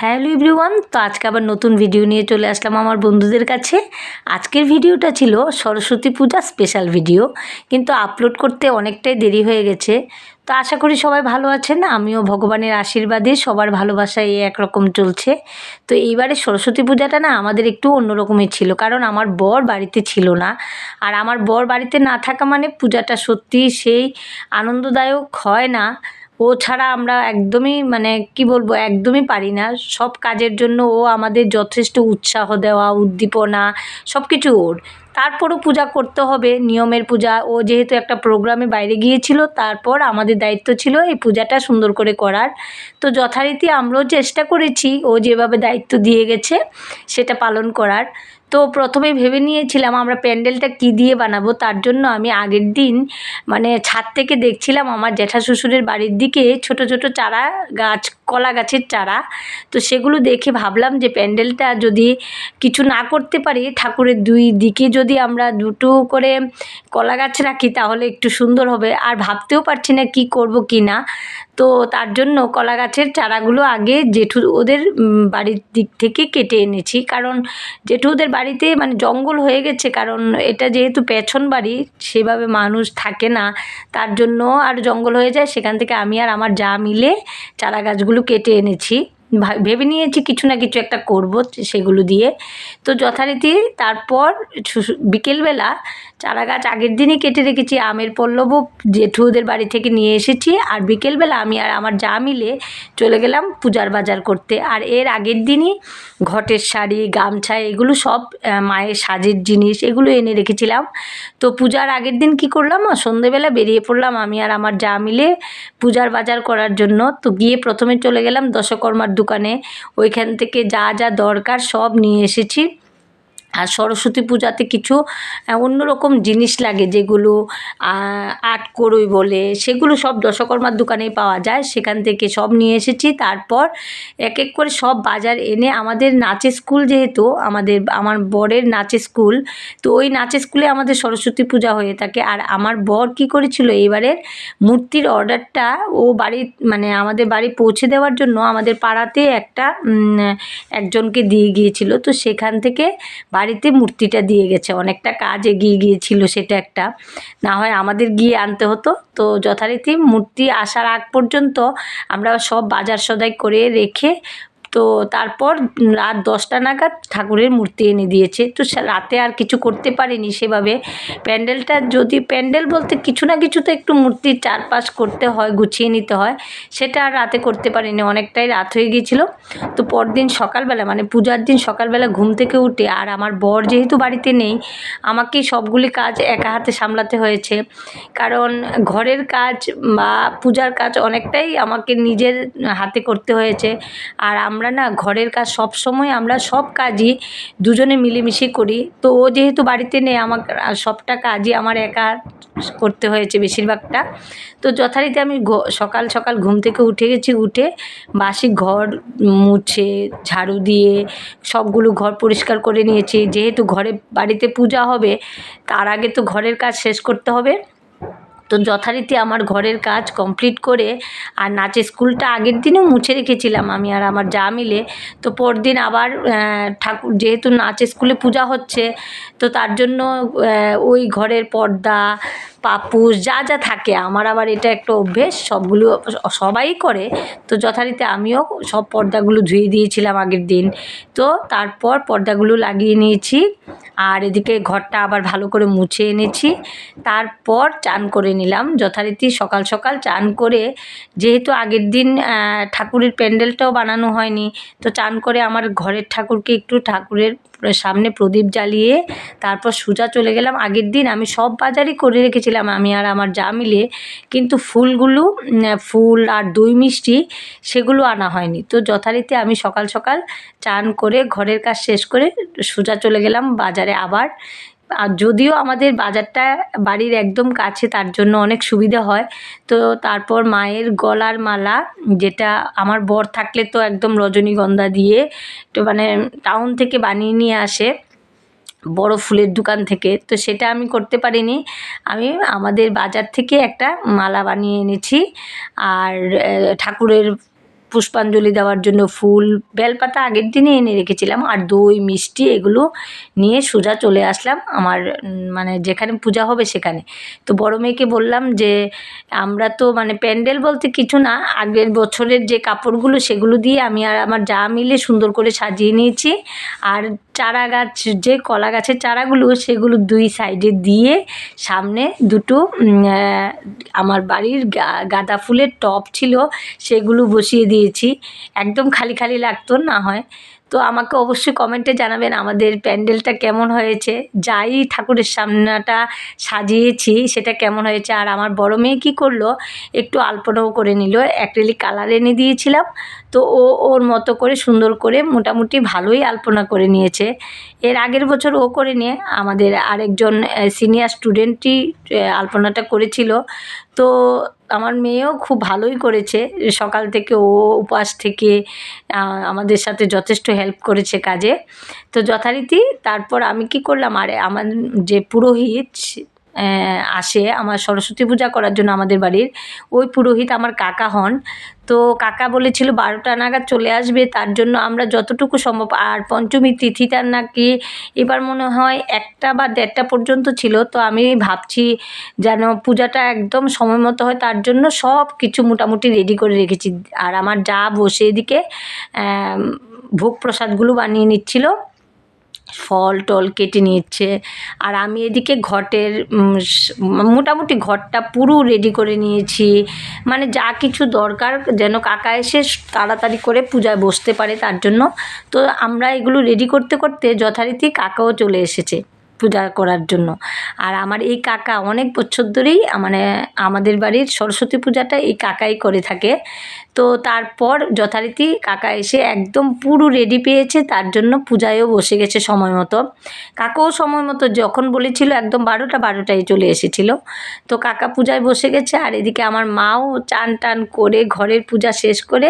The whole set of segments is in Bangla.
হ্যালো এভরিওয়ান, তো আজকে আবার নতুন ভিডিও নিয়ে চলে আসলাম আমার বন্ধুদের কাছে। আজকের ভিডিওটা ছিল সরস্বতী পূজা স্পেশাল ভিডিও, কিন্তু আপলোড করতে অনেকটাই দেরি হয়ে গেছে। তো আশা করি সবাই ভালো আছেন, আমিও ভগবানের আশীর্বাদে সবার ভালোবাসায় এই একরকম চলছে। তো এইবারে সরস্বতী পূজাটা না আমাদের একটু অন্যরকমই ছিল, কারণ আমার বর বাড়িতে ছিল না। আর আমার বর বাড়িতে না থাকা মানে পূজাটা সত্যিই সেই আনন্দদায়ক হয় না। ও ছাড়া আমরা একদমই মানে কি বলবো, একদমই পারি না। সব কাজের জন্য ও আমাদের যথেষ্ট উৎসাহ দেওয়া, উদ্দীপনা সব কিছু ওর। তারপরও পূজা করতে হবে, নিয়মের পূজা। ও যেহেতু একটা প্রোগ্রামে বাইরে গিয়েছিল, তারপর আমাদের দায়িত্ব ছিল এই পূজাটা সুন্দর করে করার। তো যথারীতি আমরাও চেষ্টা করেছি ও যেভাবে দায়িত্ব দিয়ে গেছে সেটা পালন করার। তো প্রথমে ভেবে নিয়েছিলাম আমরা প্যান্ডেলটা কী দিয়ে বানাবো। তার জন্য আমি আগের দিন মানে ছাদ থেকে দেখছিলাম আমার জ্যাঠা শ্বশুরের বাড়ির দিকে ছোট ছোট চারা গাছ, কলা গাছের চারা। তো সেগুলো দেখে ভাবলাম যে প্যান্ডেলটা যদি কিছু না করতে পারি, ঠাকুরের দুই দিকে যদি আমরা দুটো করে কলা গাছ রাখি তাহলে একটু সুন্দর হবে। আর ভাবতেও পারছি না কি করব কি না। তো তার জন্য কলা গাছের চারাগুলো আগে জেঠু ওদের বাড়ির দিক থেকে কেটে এনেছি, কারণ জেঠু ওদের বাড়িতে মানে জঙ্গল হয়ে গেছে। কারণ এটা যেহেতু পেছন বাড়ি, সেভাবে মানুষ থাকে না, তার জন্য আর জঙ্গল হয়ে যায়। সেখান থেকে আমি আর আমার যা মিলে চারা গাছগুলো কেটে এনেছি। ভেবে নিয়েছি কিছু না কিছু একটা করব সেগুলো দিয়ে। তো যথারীতি তারপর বিকেলবেলা চারা গাছ আগের দিনই কেটে রেখেছি, আমের পল্লবও জেঠু ওদের বাড়ি থেকে নিয়ে এসেছি। আর বিকেলবেলা আমি আর আমার যা মিলে চলে গেলাম পূজার বাজার করতে। আর এর আগের দিনই ঘটের শাড়ি, গামছা, এগুলো সব মায়ের সাজের জিনিস এগুলো এনে রেখেছিলাম। তো পূজার আগের দিন কি করলাম, সন্ধেবেলা বেরিয়ে পড়লাম আমি আর আমার যা মিলে পূজার বাজার করার জন্য। তো গিয়ে প্রথমে চলে গেলাম দশকর্মার দোকানে, ওইখান থেকে যা যা দরকার সব নিয়ে এসেছি। আর সরস্বতী পূজাতে কিছু অন্যরকম জিনিস লাগে, যেগুলো আটকড়ই বলে, সেগুলো সব দশকর্মার দোকানেই পাওয়া যায়, সেখান থেকে সব নিয়ে এসেছি। তারপর এক এক করে সব বাজার এনে, আমাদের নাচের স্কুল যেহেতু আমার বরের নাচের স্কুল, তো ওই নাচের স্কুলে আমাদের সরস্বতী পূজা হয়ে থাকে। আর আমার বর কী করেছিল, এবারের মূর্তির অর্ডারটা ও বাড়ি মানে আমাদের বাড়ি পৌঁছে দেওয়ার জন্য আমাদের পাড়াতে একজনকে দিয়ে গিয়েছিল। তো সেখান থেকে বাড়িতে মূর্তিটা দিয়ে গেছে, অনেকটা কাজ এগিয়ে গিয়েছিল সেটা একটা, না হয় আমাদের গিয়ে আনতে হতো। তো যথারীতি মূর্তি আসার আগ পর্যন্ত আমরা সব বাজার সদাই করে রেখে, তো তারপর রাত 10টা নাগাদ ঠাকুরের মূর্তি এনে দিয়েছে। তো রাতে আর কিছু করতে পারিনি সেভাবে। প্যান্ডেলটা যদি প্যান্ডেল বলতে কিছু না কিছু তো একটু মূর্তির চারপাশ করতে হয়, গুছিয়ে নিতে হয়, সেটা আর রাতে করতে পারিনি, অনেকটাই রাত হয়ে গিয়েছিল। তো পরদিন সকালবেলা মানে পূজার দিন সকালবেলা ঘুম থেকে উঠে, আর আমার বর যেহেতু বাড়িতে নেই, আমাকেই সবগুলি কাজ একা হাতে সামলাতে হয়েছে। কারণ ঘরের কাজ বা পূজার কাজ অনেকটাই আমাকে নিজের হাতে করতে হয়েছে। আর আমরা না ঘরের কাজ সব সময় আমরা সব কাজই দুজনে মিলেমিশে করি। তো ও যেহেতু বাড়িতে নেই, আমার সবটা কাজই আমার একা করতে হয়েছে বেশিরভাগটা। তো যথারীতি আমি সকাল সকাল ঘুম থেকে উঠে গেছি, উঠে বাসি ঘর মুছে ঝাড়ু দিয়ে সবগুলো ঘর পরিষ্কার করে নিয়েছি। যেহেতু বাড়িতে পূজা হবে, তার আগে তো ঘরের কাজ শেষ করতে হবে। তো যথারীতি আমার ঘরের কাজ কমপ্লিট করে, আর নাচের স্কুলটা আগের দিনও মুছে রেখেছিলাম আমি আর আমার যা মিলে। তো পরদিন আবার ঠাকুর যেহেতু নাচের স্কুলে পূজা হচ্ছে, তো তার জন্য ওই ঘরের পর্দা, পাপোশ যা যা থাকে, আমার আবার এটা একটা অভ্যেস, সবগুলো সবাই করে। তো যথারীতি আমিও সব পর্দাগুলো ধুয়ে দিয়েছিলাম আগের দিন। তো তারপর পর্দাগুলো লাগিয়ে নিয়েছি, আর এদিকে ঘরটা আবার ভালো করে মুছে এনেছি। তারপর চান করে নিলাম যথারীতি সকাল সকাল চান করে, যেহেতু আগের দিন ঠাকুরের প্যান্ডেলটাও বানানো হয়নি। তো চান করে আমার ঘরের ঠাকুরকে একটু ঠাকুরের সামনে প্রদীপ জ্বালিয়ে তারপর সোজা চলে গেলাম। আগের দিন আমি সব বাজারই করে রেখেছিলাম আমি আর আমার যা মিলে, কিন্তু ফুল আর দই মিষ্টি সেগুলো আনা হয়নি। তো যথারীতি আমি সকাল সকাল চান করে ঘরের কাজ শেষ করে সোজা চলে গেলাম বাজারে আবার। আর যদিও আমাদের বাজারটা বাড়ির একদম কাছে, তার জন্য অনেক সুবিধা হয়। তো তারপর মায়ের গলার মালা, যেটা আমার বর থাকলে তো একদম রজনীগন্ধা দিয়ে তো মানে টাউন থেকে বানিয়ে নিয়ে আসে বড় ফুলের দোকান থেকে, তো সেটা আমি করতে পারিনি। আমি আমাদের বাজার থেকে একটা মালা বানিয়ে এনেছি। আর ঠাকুরের পুষ্পাঞ্জলি দেওয়ার জন্য ফুল বেলপাতা আগের দিনে এনে রেখেছিলাম, আর দই মিষ্টি এগুলো নিয়ে সোজা চলে আসলাম আমার মানে যেখানে পূজা হবে সেখানে। তো বড় মেয়েকে বললাম যে আমরা তো মানে প্যান্ডেল বলতে কিছু না, আগের বছরের যে কাপড়গুলো সেগুলো দিয়ে আমি আর আমার যা মিলে সুন্দর করে সাজিয়ে নিয়েছি। আর চারা গাছ, যে কলা গাছের চারাগুলো সেগুলো দুই সাইডে দিয়ে সামনে দুটো আমার বাড়ির গাঁদা ফুলের টব ছিল সেগুলো বসিয়ে দিয়েছি। একদম খালি খালি লাগতো না হয়। তো আমাকে অবশ্যই কমেন্টে জানাবেন আমাদের প্যান্ডেলটা কেমন হয়েছে, যাই ঠাকুরের সামনাটা সাজিয়েছি সেটা কেমন হয়েছে। আর আমার বড় মেয়ে কী করলো, একটু আলপনাও করে নিল, অ্যাক্রিলিক কালার এনে দিয়েছিলাম। তো ওর মতো করে সুন্দর করে মোটামুটি ভালোই আলপনা করে নিয়েছে। এর আগের বছর ও করে নিয়ে আমাদের আরেকজন সিনিয়র স্টুডেন্টই আলপনাটা করেছিল। তো আমার মেয়েও খুব ভালোই করেছে, সকাল থেকে ও উপবাস থেকে আমাদের সাথে যথেষ্ট হেল্প করেছে কাজে। তো যথারীতি তারপর আমি কি করলাম, আর আমার যে পুরোহিত আসে আমার সরস্বতী পূজা করার জন্য আমাদের বাড়ির, ওই পুরোহিত আমার কাকা হন। তো কাকা বলেছিল 12টা নাগাদ চলে আসবে, তার জন্য আমরা যতটুকু সম্ভব। আর পঞ্চমী তিথিটা নাকি এবার মনে হয় 1টা বা 1:30টা পর্যন্ত ছিল। তো আমি ভাবছি যেন পূজাটা একদম সময় মতো হয়, তার জন্য সব কিছু মোটামুটি রেডি করে রেখেছি। আর আমার যা বসে এদিকে ভোগ প্রসাদগুলো বানিয়ে নিচ্ছিল, ফল টল কেটে নিচ্ছে। আর আমি এদিকে ঘটের মোটামুটি ঘরটা পুরো রেডি করে নিয়েছি, মানে যা কিছু দরকার যেন কাকা এসে তাড়াতাড়ি করে পূজায় বসতে পারে তার জন্য। তো আমরা এগুলো রেডি করতে করতে যথারীতি কাকাও চলে এসেছে পূজা করার জন্য। আর আমার এই কাকা অনেক বছর ধরেই মানে আমাদের বাড়ির সরস্বতী পূজাটা এই কাকাই করে থাকে। তো তারপর যথারীতি কাকা এসে একদম পুরো রেডি পেয়েছে, তার জন্য পূজায়ও বসে গেছে সময় মতো। কাকাও সময় মতো যখন বলেছিল একদম 12টায় চলে এসেছিল। তো কাকা পূজায় বসে গেছে, আর এদিকে আমার মাও চান টান করে ঘরের পূজা শেষ করে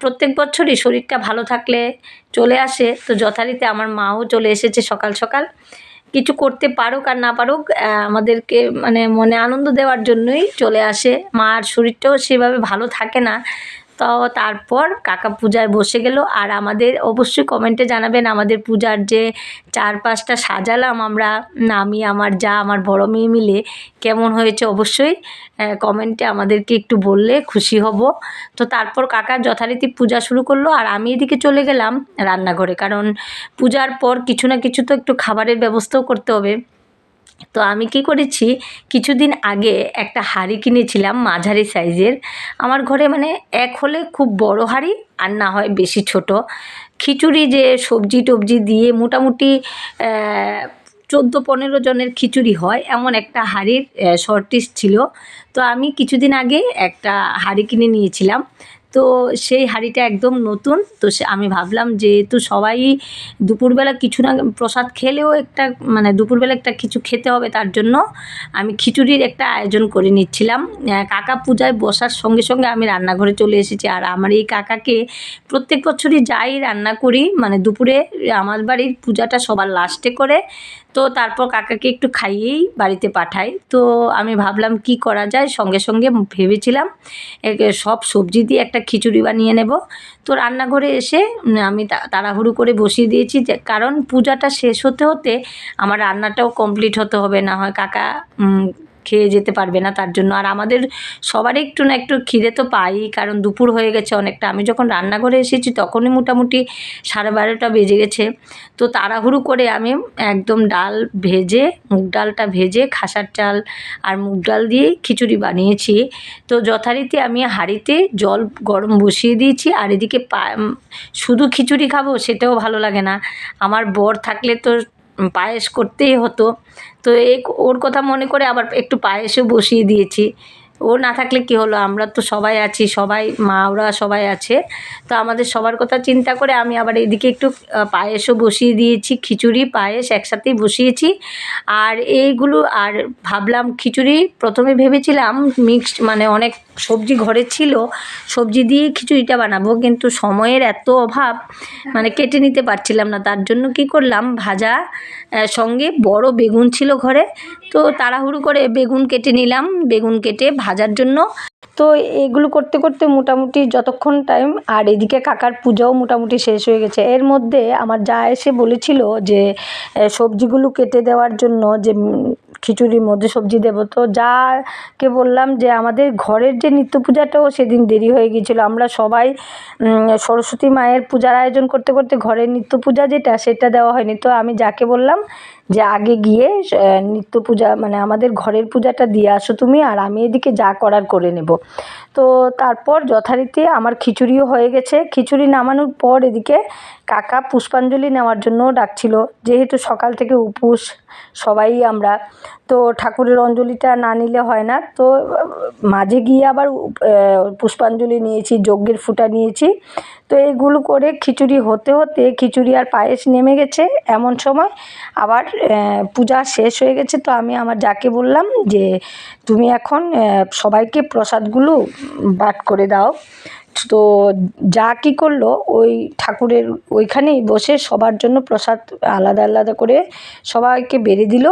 প্রত্যেক বছরই শরীরটা ভালো থাকলে চলে আসে। তো যথারীতি আমার মাও চলে এসেছে সকাল সকাল, কিছু করতে পারুক আর না পারুক আমাদেরকে মানে মনে আনন্দ দেওয়ার জন্যই চলে আসে। মার শরীরটাও সেভাবে ভালো থাকে না। তো তারপর কাকা পূজায় বসে গেল। আর আমাদের অবশ্যই কমেন্টে জানাবেন আমাদের পূজার যে চারপাশটা সাজালাম আমরা, আমি আমার যা আমার বড় মেয়ে মিলে, কেমন হয়েছে অবশ্যই কমেন্টে আমাদেরকে একটু বললে খুশি হব। তো তারপর কাকা যথারীতি পূজা শুরু করলো, আর আমি এদিকে চলে গেলাম রান্নাঘরে, কারণ পূজার পর কিছু না কিছু তো একটু খাবারের ব্যবস্থাও করতে হবে। তো আমি কি করেছি, কিছুদিন আগে একটা হাঁড়ি কিনেছিলাম মাঝারি সাইজের। আমার ঘরে মানে এক হলে খুব বড় হাঁড়ি, আর না হয় বেশি ছোট। খিচুড়ি যে সবজি টবজি দিয়ে মোটামুটি 14-15 জনের খিচুড়ি হয় এমন একটা হাঁড়ির শর্টেজ ছিল। তো আমি কিছুদিন আগে একটা হাঁড়ি কিনে নিয়েছিলাম। তো সেই হাঁড়িটা একদম নতুন। তো আমি ভাবলাম যেহেতু সবাই দুপুরবেলা কিছু না প্রসাদ খেলেও একটা মানে দুপুরবেলা একটা কিছু খেতে হবে, তার জন্য আমি খিচুড়ির একটা আয়োজন করে নিচ্ছিলাম। কাকা পূজায় বসার সঙ্গে সঙ্গে আমি রান্নাঘরে চলে এসেছি। আর আমার এই কাকাকে প্রত্যেক বছরই যাই রান্না করি মানে দুপুরে আমার বাড়ির পূজাটা সবার লাস্টে করে, তো তারপর কাকাকে একটু খাইয়েই বাড়িতে পাঠাই। তো আমি ভাবলাম কি করা যায়, সঙ্গে সঙ্গে ভেবেছিলাম সব সবজি দিয়ে একটা খিচুড়ি বানিয়ে নেব। তো রান্নাঘরে এসে আমি তাড়াহুড়ো করে বসিয়ে দিয়েছি, যে কারণ পূজাটা শেষ হতে হতে আমার রান্নাটাও কমপ্লিট হতে হবে, না হয় কাকা খেয়ে যেতে পারবে না তার জন্য। আর আমাদের সবারই একটু না একটু খিদে তো পাই, কারণ দুপুর হয়ে গেছে অনেকটা। আমি যখন রান্নাঘরে এসেছি তখনই মোটামুটি 12:30 বেজে গেছে। তো তাড়াহুড়ো করে আমি একদম ডাল ভেজে, মুগ ডালটা ভেজে খাসার চাল আর মুগ ডাল দিয়ে খিচুড়ি বানিয়েছি। তো যথারীতি আমি হাঁড়িতে জল গরম বসিয়ে দিয়েছি। আর এদিকে শুধু খিচুড়ি খাবো সেটাও ভালো লাগে না, আমার বর থাকলে তো পায়েস করতেই হতো। তো ওর কথা মনে করে আবার একটু পায়েসও বসিয়ে দিয়েছি। ও না থাকলে কি হলো, আমরা তো সবাই আছি, সবাই মা ওরা সবাই আছে। তো আমাদের সবার কথা চিন্তা করে আমি আবার এদিকে একটু পায়েসও বসিয়ে দিয়েছি, খিচুড়ি পায়েস একসাথেই বসিয়েছি। আর এইগুলো আর ভাবলাম খিচুড়ি প্রথমে ভেবেছিলাম মিক্সড মানে অনেক সবজি ঘরে ছিল, সবজি দিয়েই খিচুড়িটা বানাবো, কিন্তু সময়ের এত অভাব, মানে কেটে নিতে পারছিলাম না। তার জন্য কি করলাম, ভাজা সঙ্গে বড় বেগুন ছিল ঘরে, তো তাড়াহুড়ো করে বেগুন কেটে নিলাম, বেগুন কেটে ভাজার জন্য। তো এগুলো করতে করতে মোটামুটি যতক্ষণ টাইম, আর এদিকে কাকার পূজাও মোটামুটি শেষ হয়ে গেছে। এর মধ্যে আমার যা এসে বলেছিল যে সবজিগুলো কেটে দেওয়ার জন্য, যে খিচুড়ির মধ্যে সবজি দেবো। তো যাকে বললাম যে আমাদের ঘরের যে নিত্য পূজাটাও সেদিন দেরি হয়ে গিয়েছিলো। আমরা সবাই সরস্বতী মায়ের পূজার আয়োজন করতে করতে ঘরের নিত্য পূজা যেটা, সেটা দেওয়া হয়নি। তো আমি যাকে বললাম যে আগে গিয়ে নিত্য পূজা মানে আমাদের ঘরের পূজাটা দিয়ে আসো তুমি, আর আমি এদিকে যা করার করে নেব। তো তারপর যথারীতি আমার খিচুড়িও হয়ে গেছে। খিচুড়ি নামানোর পর এদিকে কাকা পুষ্পাঞ্জলি নেওয়ার জন্যও ডাকছিল, যেহেতু সকাল থেকে উপোস সবাই আমরা, তো ঠাকুরের অঞ্জলিটা না নিলে হয় না। তো মাঝে গিয়ে আবার পুষ্পাঞ্জলি নিয়েছি, যজ্ঞের ফুটা নিয়েছি। তো এইগুলো করে খিচুড়ি হতে হতে খিচুড়ি আর পায়েস নেমে গেছে। এমন সময় আবার পূজা শেষ হয়ে গেছে। তো আমি আমার যাকে বললাম যে তুমি এখন সবাইকে প্রসাদগুলো বাট করে দাও। তো যা কী করলো, ওই ঠাকুরের ওইখানেই বসে সবার জন্য প্রসাদ আলাদা আলাদা করে সবাইকে বেড়ে দিল।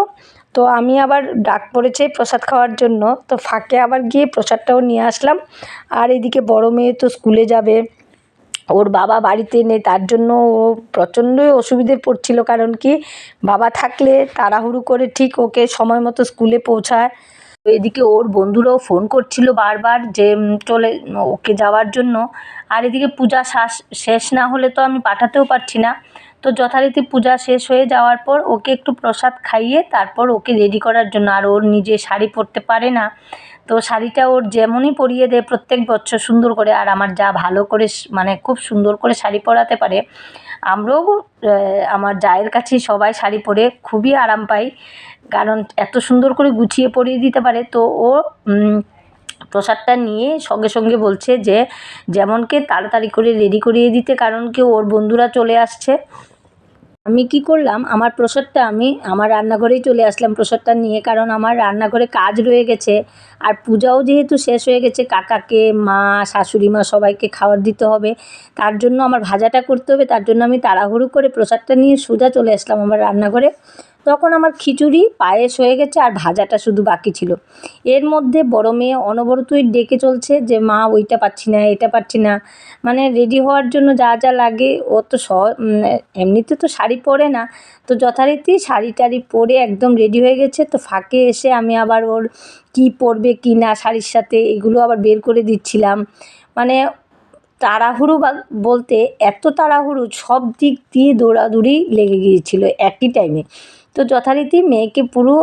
তো আমি আবার ডাক পড়েছে প্রসাদ খাওয়ার জন্য, তো ফাঁকে আবার গিয়ে প্রসাদটাও নিয়ে আসলাম। আর এদিকে বড় মেয়ে তো স্কুলে যাবে, ওর বাবা বাড়িতে নেই, তার জন্য ও প্রচণ্ডই অসুবিধে পড়ছিল। কারণ কি, বাবা থাকলে তাড়াহুড়ো করে ঠিক ওকে সময় মতো স্কুলে পৌঁছায়। তো এদিকে ওর বন্ধুরাও ফোন করছিল বারবার যে চলে ওকে যাওয়ার জন্য। আর এদিকে পূজা শেষ না হলে তো আমি পাঠাতেও পারছি না। তো যথারীতি পূজা শেষ হয়ে যাওয়ার পর ওকে একটু প্রসাদ খাইয়ে তারপর ওকে রেডি করার জন্য, আর ওর নিজে শাড়ি পরতে পারে না, তো শাড়িটা ওর যেমনই পরিয়ে দেয় প্রত্যেক বছর সুন্দর করে। আর আমার যা ভালো করে মানে খুব সুন্দর করে শাড়ি পরাতে পারে। আমরাও আমার জায়ের কাছেই সবাই শাড়ি পরে খুবই আরাম পাই, কারণ এত সুন্দর করে গুছিয়ে পরিয়ে দিতে পারে। তো ও প্রসাদটা নিয়ে সঙ্গে সঙ্গে বলছে যে যেমনকে তাড়াতাড়ি করে রেডি করিয়ে দিতে, কারণ কি ওর বন্ধুরা চলে আসছে। আমি কি করলাম, আমার প্রসাদটা আমি আমার রান্নাঘরেই চলে আসলাম প্রসাদটা নিয়ে, কারণ আমার রান্নাঘরে কাজ রয়ে গেছে। আর পূজাও যেহেতু শেষ হয়ে গেছে, কাকাকে, মা, শাশুড়ি মা সবাইকে খাবার দিতে হবে, তার জন্য আমার ভাজাটা করতে হবে। তার জন্য আমি তাড়াহুড়ো করে প্রসাদটা নিয়ে সোজা চলে আসলাম আমার রান্নাঘরে। তখন আমার খিচুড়ি পায়েস হয়ে গেছে আর ভাজাটা শুধু বাকি ছিল। এর মধ্যে বড় মেয়ে অনবরতই ডেকে চলছে যে মা ওইটা পাচ্ছি না, এটা পাচ্ছি না। মানে রেডি হওয়ার জন্য যা যা লাগে, ও তো এমনিতে তো শাড়ি পরে না, তো যথারীতি শাড়ি টাড়ি পরে একদম রেডি হয়ে গেছে। তো ফাঁকে এসে আমি আবার ওর কী পরবে কী না শাড়ির সাথে এগুলো আবার বের করে দিচ্ছিলাম। মানে তাড়াহুড়ো বলতে এত তাড়াহুড়ো, সব দিক দিয়ে দৌড়াদৌড়ি লেগে গিয়েছিল একই টাইমে। তো যথারীতি মেয়েকে পুরো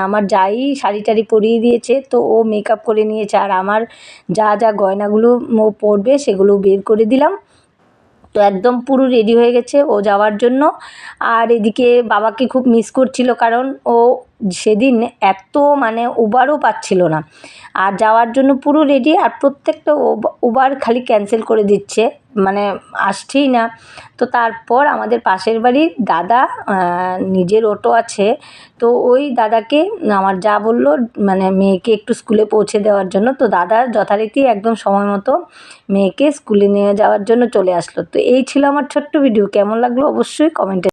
আমার যাই শাড়ি টাড়ি পরিয়ে দিয়েছে, তো ও মেকআপ করে নিয়েছে। আর আমার যা যা গয়নাগুলো ও পরবে সেগুলো বের করে দিলাম। তো একদম পুরো রেডি হয়ে গেছে ও যাওয়ার জন্য। আর এদিকে বাবাকে খুব মিস করছিল, কারণ ও সেদিন এত মানে উবারও পাচ্ছিল না, আর যাওয়ার জন্য পুরো রেডি। আর প্রত্যেকটা উবার খালি ক্যান্সেল করে দিচ্ছে, মানে আসছেই না। তো তারপর আমাদের পাশের বাড়ির দাদা, নিজের অটো আছে, তো ওই দাদাকে আমার যা বললো মানে মেয়েকে একটু স্কুলে পৌঁছে দেওয়ার জন্য। তো দাদা যথারীতি একদম সময় মতো মেয়েকে স্কুলে নিয়ে যাওয়ার জন্য চলে আসলো। তো এই ছিল আমার ছোট্ট ভিডিও। কেমন লাগলো অবশ্যই কমেন্টে